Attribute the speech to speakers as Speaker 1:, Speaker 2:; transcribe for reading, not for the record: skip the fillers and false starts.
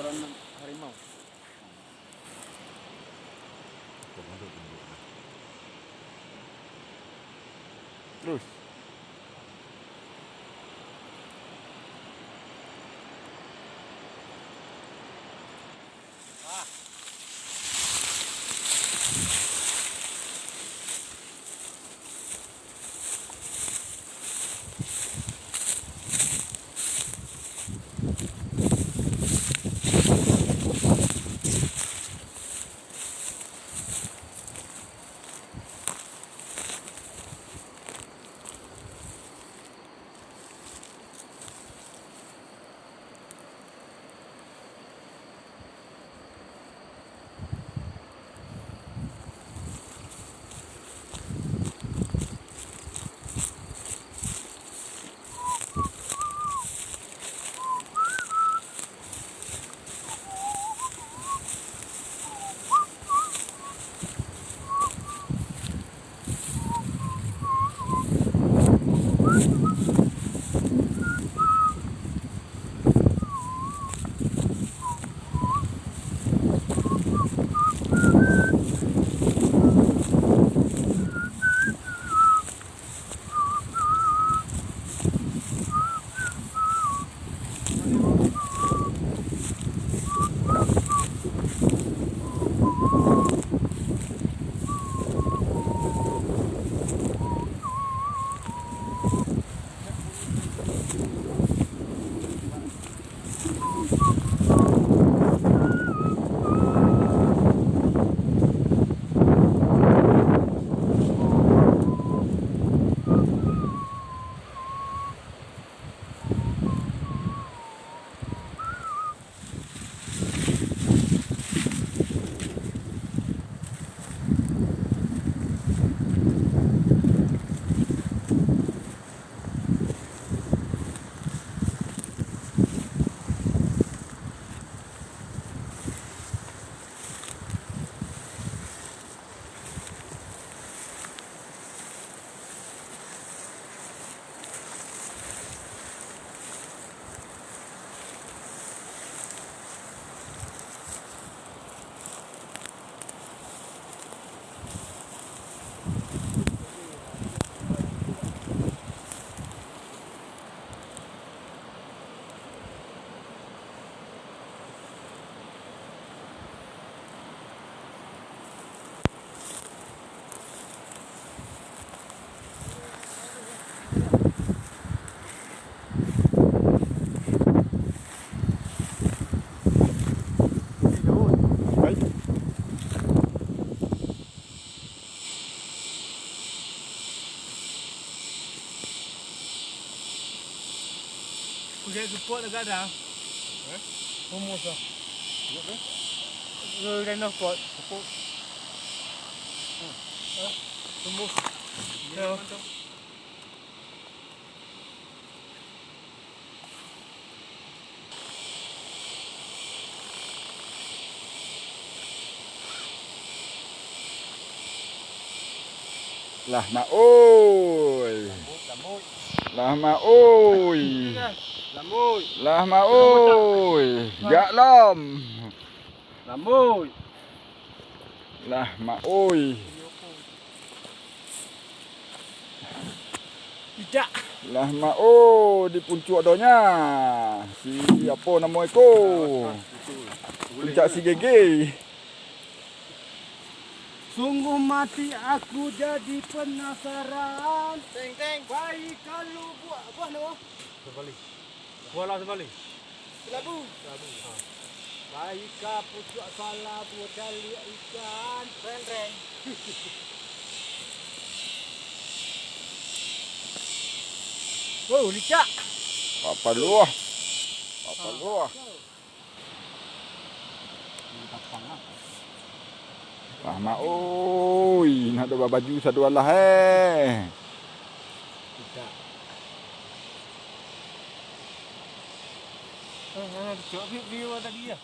Speaker 1: kotoran harimau.
Speaker 2: Terus.
Speaker 1: Kulit support dekat dah. Humus lah. Rồi nó support. Humus. Ya.
Speaker 2: Lah mak oi. Lah mak oi.
Speaker 1: Lamui.
Speaker 2: Lah mak oi. Jak lam.
Speaker 1: Lamui.
Speaker 2: Lah mak oi.
Speaker 1: Tidak.
Speaker 2: Lah mak oi di puncak donya. Si apa nama eko? Puncak si gege.
Speaker 1: Sungguh mati aku jadi penasaran.
Speaker 3: Teng.
Speaker 1: Baik kalau buah nama.
Speaker 3: Sebalik. Bola sebalik.
Speaker 1: Labu.
Speaker 3: Ha.
Speaker 1: Baik ka pucuk salah buat cari ikan.
Speaker 3: Reng.
Speaker 1: Oh, licak.
Speaker 2: Apa luah? Apa luah? Lah mak oi, nak ada baju satu Allah
Speaker 1: Tidak. Cuak view tadi ya.